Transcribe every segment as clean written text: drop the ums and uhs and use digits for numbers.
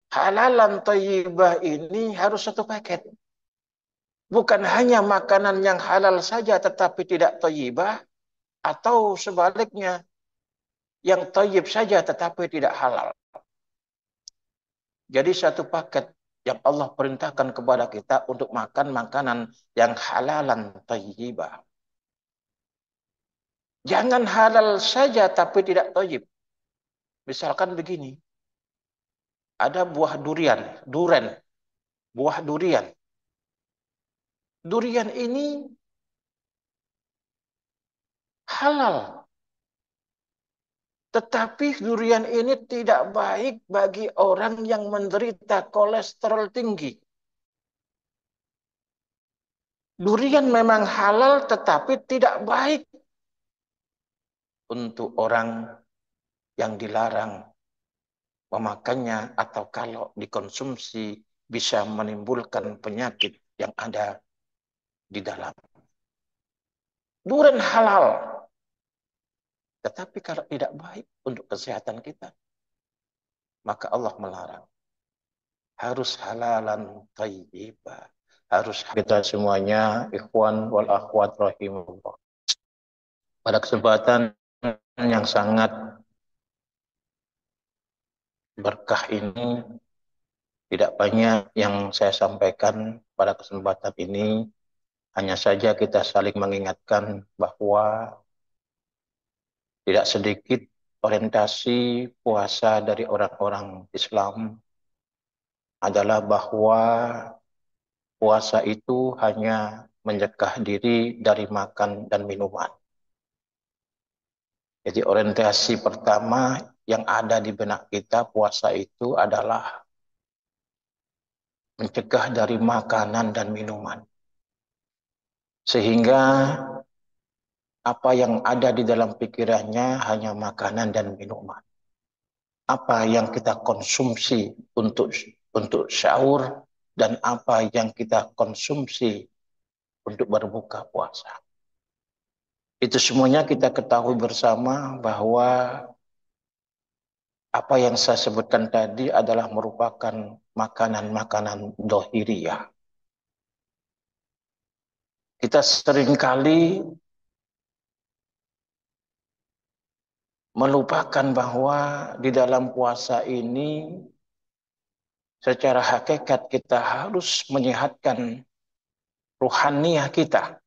Halalan thayyibah ini harus satu paket. Bukan hanya makanan yang halal saja tetapi tidak thayyibah, atau sebaliknya yang thayyib saja tetapi tidak halal. Jadi satu paket yang Allah perintahkan kepada kita untuk makan makanan yang halalan thayyibah. Jangan halal saja tapi tidak thayyib. Misalkan begini, ada buah durian, buah durian. Durian ini halal, tetapi durian ini tidak baik bagi orang yang menderita kolesterol tinggi. Durian memang halal tetapi tidak baik untuk orang yang dilarang memakannya atau kalau dikonsumsi bisa menimbulkan penyakit yang ada di dalam. Durian halal, tetapi kalau tidak baik untuk kesehatan kita, maka Allah melarang. Harus halalan thayyibah. Harus kita semuanya ikhwan wal akhwat rahimullah. Pada kesempatan yang sangat berkah ini, tidak banyak yang saya sampaikan pada kesempatan ini. Hanya saja kita saling mengingatkan bahwa tidak sedikit orientasi puasa dari orang-orang Islam adalah bahwa puasa itu hanya mencegah diri dari makan dan minuman. Jadi orientasi pertama yang ada di benak kita puasa itu adalah mencegah dari makanan dan minuman. Sehingga apa yang ada di dalam pikirannya hanya makanan dan minuman. Apa yang kita konsumsi untuk sahur dan apa yang kita konsumsi untuk berbuka puasa. Itu semuanya kita ketahui bersama bahwa apa yang saya sebutkan tadi adalah merupakan makanan-makanan dohiriyah. Kita seringkali melupakan bahwa di dalam puasa ini secara hakikat kita harus menyehatkan ruhaniyah kita.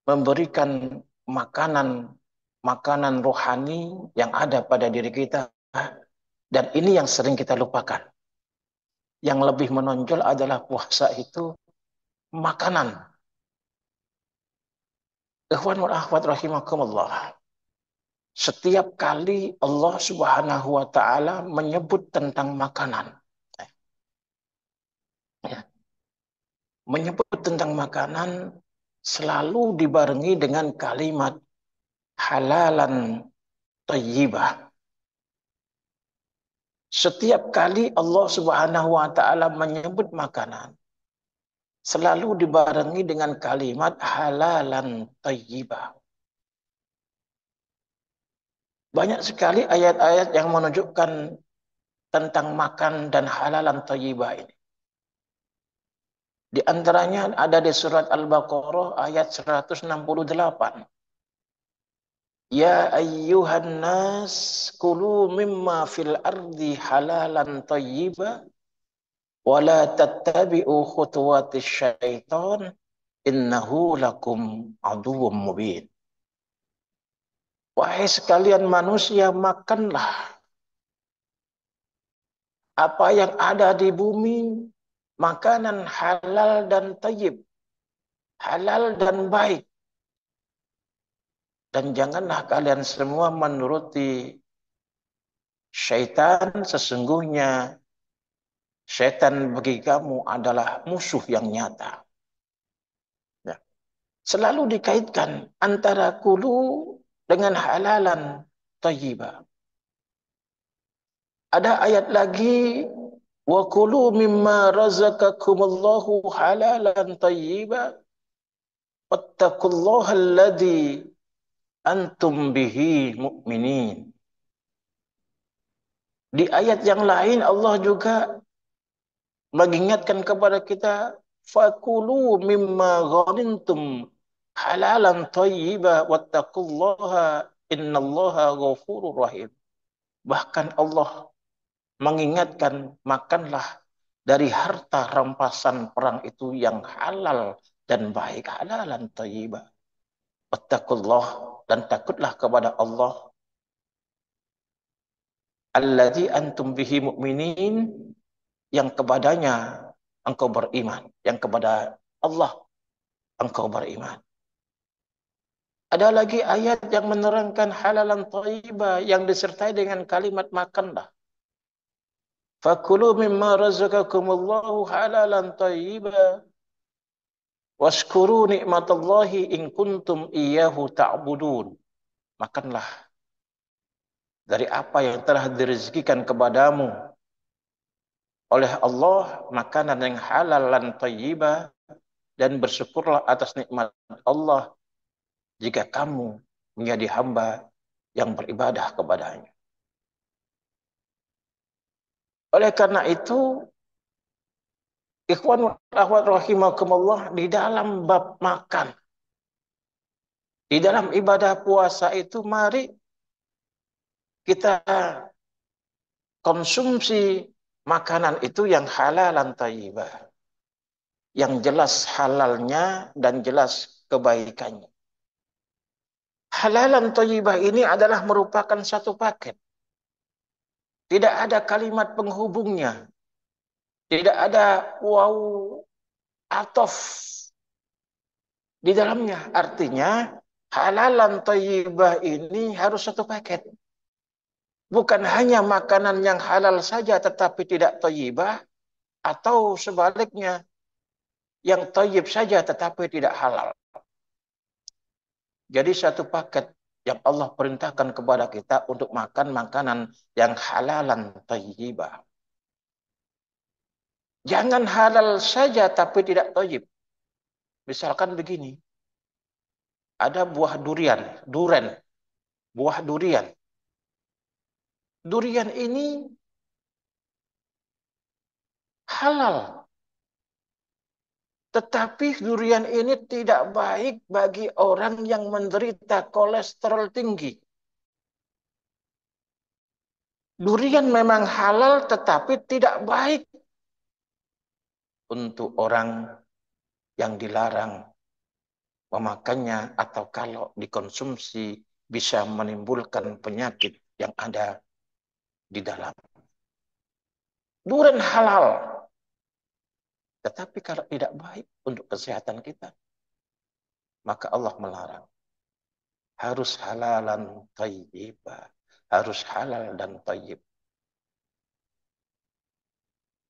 Memberikan makanan rohani yang ada pada diri kita. Dan ini yang sering kita lupakan. Yang lebih menonjol adalah puasa itu makanan. Ikhwan wal akhwat rahimakumullah. Setiap kali Allah Subhanahu wa taala menyebut tentang makanan. Ya, menyebut tentang makanan selalu dibarengi dengan kalimat halalan thayyibah. Setiap kali Allah Subhanahu wa taala menyebut makanan selalu dibarengi dengan kalimat halalan thayyibah. Banyak sekali ayat-ayat yang menunjukkan tentang makan dan halalan thayyibah ini. Di antaranya ada di surat Al-Baqarah ayat 168. Ya ayyuhan nas kulu mimma fil ardi halalan thayyibah wa la tattabi'u khutuwatis syaitan innahu lakum aduwwum mubin. Wahai sekalian manusia, makanlah apa yang ada di bumi, makanan halal dan thayyib, halal dan baik. Dan janganlah kalian semua menuruti syaitan, sesungguhnya syaitan bagi kamu adalah musuh yang nyata. Ya. Selalu dikaitkan antara kulu dengan halalan thayyibah. Ada ayat lagi, wa kulu mimma razaqakumullahu halalan thayyibah wattaqullaha alladzi antum bihi mu'minin. Di ayat yang lain Allah juga mengingatkan kepada kita, fakulu mimma ghanimtum halalan thayyiba wattaqullaha innallaha ghafurur rahim. Bahkan Allah mengingatkan, makanlah dari harta rampasan perang itu yang halal dan baik, halalan thayyiba. Wattaqullah, dan takutlah kepada Allah, alladzi antum bihi mu'minin, yang kepadanya engkau beriman, yang kepada Allah engkau beriman. Ada lagi ayat yang menerangkan halalan thayyibah yang disertai dengan kalimat makanlah. Fakulu mimma razaqakumullahu halalan thayyibah washkuru nikmatallahi in kuntum iyyahu ta'budun. Makanlah dari apa yang telah direzekikan kepadamu oleh Allah, makanan yang halal dan thayyibah, dan bersyukurlah atas nikmat Allah jika kamu menjadi hamba yang beribadah kepadanya. Oleh karena itu, ikhwan wa akhwat rahimakumullah, di dalam bab makan, di dalam ibadah puasa itu, mari kita konsumsi makanan itu yang halal dan thayyibah, yang jelas halalnya dan jelas kebaikannya. Halalan thayyibah ini adalah merupakan satu paket. Tidak ada kalimat penghubungnya. Tidak ada waw atof di dalamnya. Artinya halalan thayyibah ini harus satu paket. Bukan hanya makanan yang halal saja tetapi tidak thayyibah, atau sebaliknya yang thayyib saja tetapi tidak halal. Jadi satu paket yang Allah perintahkan kepada kita untuk makan makanan yang halalan thayyibah. Jangan halal saja tapi tidak thayyib. Misalkan begini, ada buah durian, buah durian. Durian ini halal. Tetapi durian ini tidak baik bagi orang yang menderita kolesterol tinggi. Durian memang halal tetapi tidak baik untuk orang yang dilarang memakannya, atau kalau dikonsumsi bisa menimbulkan penyakit yang ada di dalam. Durian halal, tetapi kalau tidak baik untuk kesehatan kita, maka Allah melarang. Harus halalan thayyibah, harus halal dan thayyib.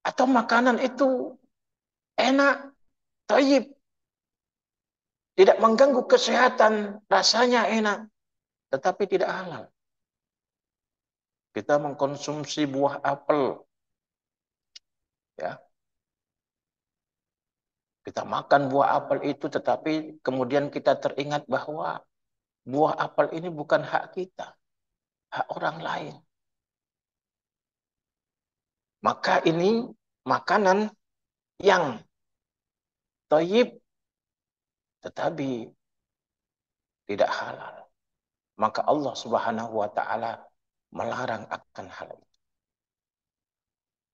Atau makanan itu enak, thayyib, tidak mengganggu kesehatan, rasanya enak, tetapi tidak halal. Kita mengkonsumsi buah apel, ya. Kita makan buah apel itu, tetapi kemudian kita teringat bahwa buah apel ini bukan hak kita, hak orang lain. Maka ini makanan yang thayyib tetapi tidak halal. Maka Allah Subhanahu wa taala melarang akan hal itu.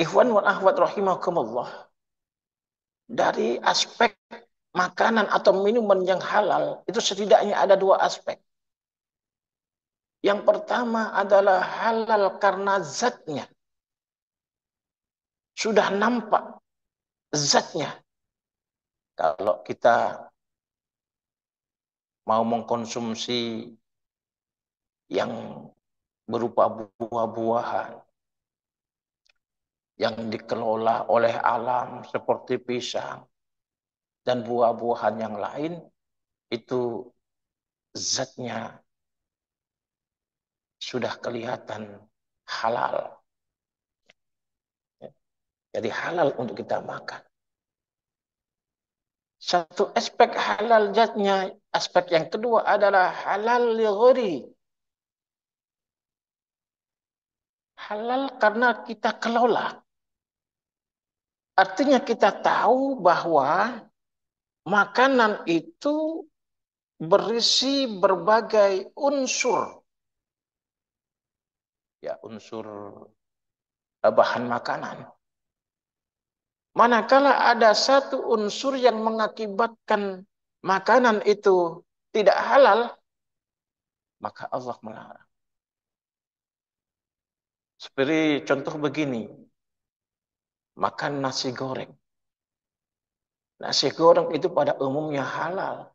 Ikhwan wal akhwat rahimakumullah, dari aspek makanan atau minuman yang halal itu setidaknya ada dua aspek. Yang pertama adalah halal karena zatnya. Sudah nampak zatnya. Kalau kita mau mengkonsumsi yang berupa buah-buahan yang dikelola oleh alam seperti pisang dan buah-buahan yang lain, itu zatnya sudah kelihatan halal. Jadi halal untuk kita makan. Satu aspek halal zatnya. Aspek yang kedua adalah halal li ghairi. halal karena kita kelola. Artinya kita tahu bahwa makanan itu berisi berbagai unsur. Ya, unsur bahan makanan. Manakala ada satu unsur yang mengakibatkan makanan itu tidak halal, maka Allah melarang. Seperti contoh begini, makan nasi goreng. Nasi goreng itu pada umumnya halal.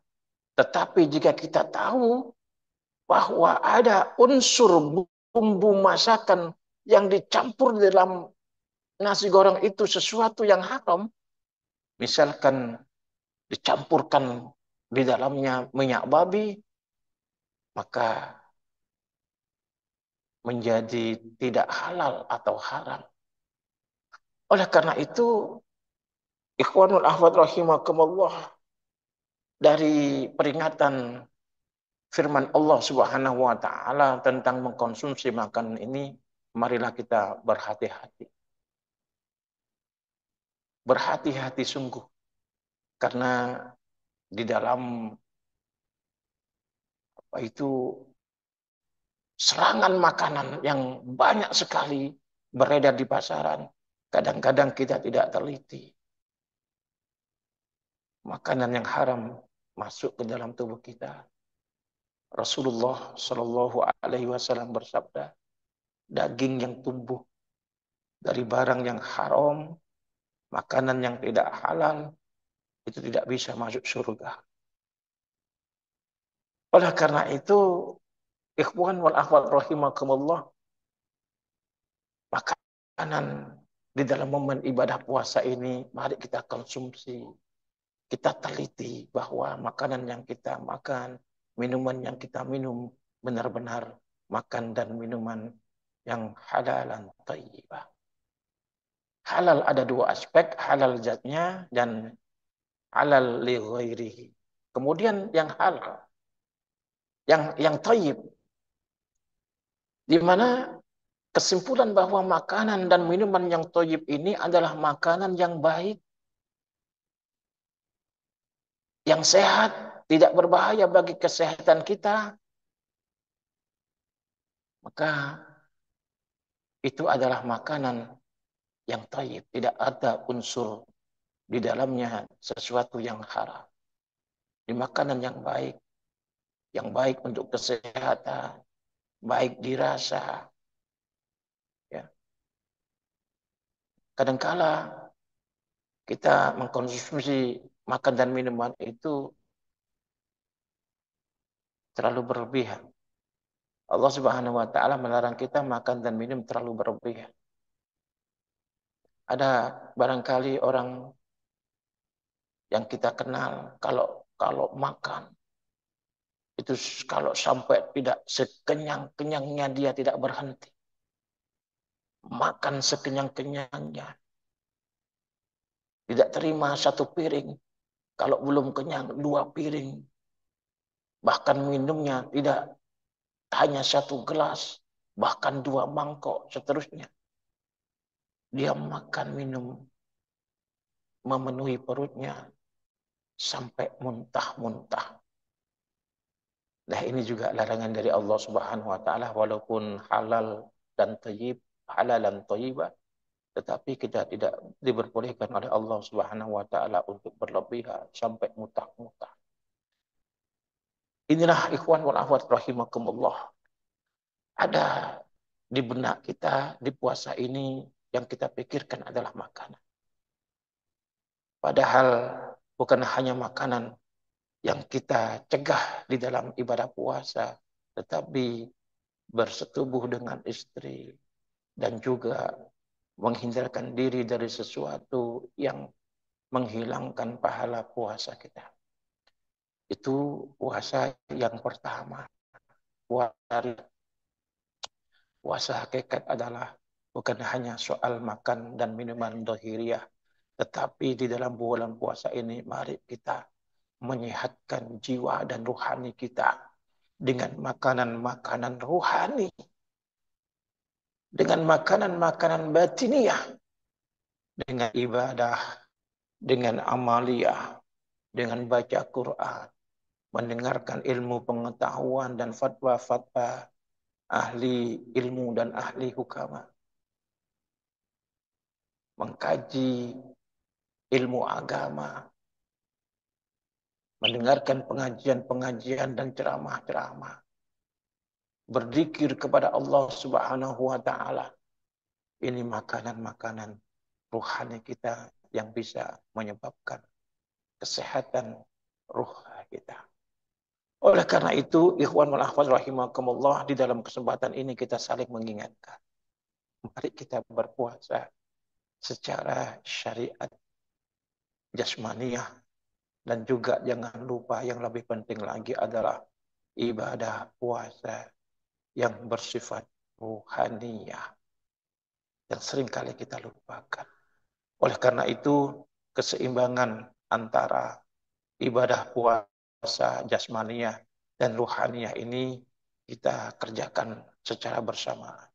Tetapi jika kita tahu bahwa ada unsur bumbu masakan yang dicampur dalam nasi goreng itu sesuatu yang haram, misalkan dicampurkan di dalamnya minyak babi, maka menjadi tidak halal atau haram. Oleh karena itu, ikhwanul ahwat rahimakumullah, dari peringatan firman Allah Subhanahu wa taala tentang mengkonsumsi makanan ini, marilah kita berhati-hati. Berhati-hati sungguh. Karena di dalam apa itu serangan makanan yang banyak sekali beredar di pasaran. Kadang-kadang kita tidak teliti. Makanan yang haram masuk ke dalam tubuh kita. Rasulullah Shallallahu Alaihi Wasallam bersabda, daging yang tumbuh dari barang yang haram, makanan yang tidak halal, itu tidak bisa masuk surga. Oleh karena itu, ikhwan wal akhwat rahimakumullah, makanan di dalam momen ibadah puasa ini, mari kita konsumsi. Kita teliti bahwa makanan yang kita makan, minuman yang kita minum, benar-benar makan dan minuman yang halalan thayyibah. Halal ada dua aspek, halal zatnya dan halal li ghairihi. Kemudian yang halal, yang thayyib, di mana kesimpulan bahwa makanan dan minuman yang thayyib ini adalah makanan yang baik, yang sehat, tidak berbahaya bagi kesehatan kita, maka itu adalah makanan yang thayyib. Tidak ada unsur di dalamnya sesuatu yang haram. Di makanan yang baik untuk kesehatan, baik dirasa. Ya. Kadangkala kita mengkonsumsi makan dan minuman itu terlalu berlebihan. Allah Subhanahu wa taala melarang kita makan dan minum terlalu berlebihan. Ada barangkali orang yang kita kenal kalau makan itu kalau sampai tidak sekenyang-kenyangnya dia tidak berhenti. Makan sekenyang-kenyangnya. Tidak terima satu piring. Kalau belum kenyang, dua piring. Bahkan minumnya tidak hanya satu gelas, bahkan dua mangkok, seterusnya. Dia makan minum, memenuhi perutnya, sampai muntah-muntah. Nah, ini juga larangan dari Allah Subhanahu wa taala, walaupun halal dan thayyib, halalan thayyibah, tetapi kita tidak diperbolehkan oleh Allah Subhanahu wa taala untuk berlebihan sampai muntah-muntah. Inilah ikhwan wal akhwat rahimakumullah. Ada di benak kita di puasa ini yang kita pikirkan adalah makanan. Padahal bukan hanya makanan yang kita cegah di dalam ibadah puasa, tetapi bersetubuh dengan istri dan juga menghindarkan diri dari sesuatu yang menghilangkan pahala puasa kita. Itu puasa yang pertama. Puasa hakikat adalah bukan hanya soal makan dan minuman dohiriyah, tetapi di dalam bulan puasa ini mari kita menyehatkan jiwa dan rohani kita dengan makanan-makanan rohani. dengan makanan-makanan batiniah, dengan ibadah, dengan amaliyah, dengan baca Quran, mendengarkan ilmu pengetahuan dan fatwa-fatwa ahli ilmu dan ahli hukama, mengkaji ilmu agama, mendengarkan pengajian-pengajian dan ceramah-ceramah, berzikir kepada Allah Subhanahu wa taala. Ini makanan-makanan ruhani kita yang bisa menyebabkan kesehatan ruh kita. Oleh karena itu, ikhwan wal akhwat rahimakumullah, di dalam kesempatan ini kita saling mengingatkan. Mari kita berpuasa secara syariat jasmaniyah, dan juga jangan lupa yang lebih penting lagi adalah ibadah puasa yang bersifat ruhaniyah yang seringkali kita lupakan. Oleh karena itu, keseimbangan antara ibadah puasa jasmaniyah dan ruhaniyah ini kita kerjakan secara bersamaan.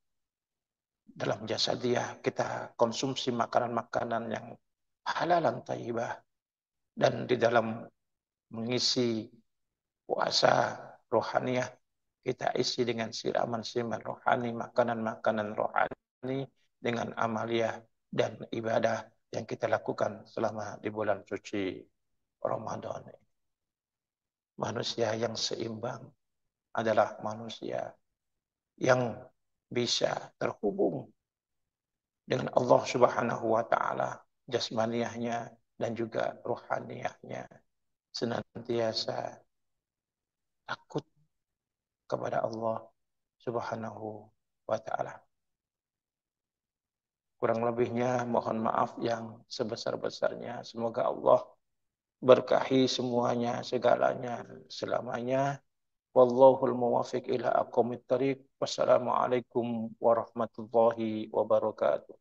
Dalam jasadiyah kita konsumsi makanan-makanan yang halalan thayyibah, dan di dalam mengisi puasa rohaniyah kita isi dengan siraman-siraman rohani, makanan-makanan rohani, dengan amaliyah dan ibadah yang kita lakukan selama di bulan suci Ramadan. Manusia yang seimbang adalah manusia yang bisa terhubung dengan Allah Subhanahu wa taala, jasmaniyahnya dan juga rohaniyahnya, senantiasa takut kepada Allah Subhanahu wa taala. Kurang lebihnya mohon maaf yang sebesar-besarnya. Semoga Allah berkahi semuanya, segalanya, selamanya. Wallahul muwafiq ila aqwamit thariq. Wassalamualaikum warahmatullahi wabarakatuh.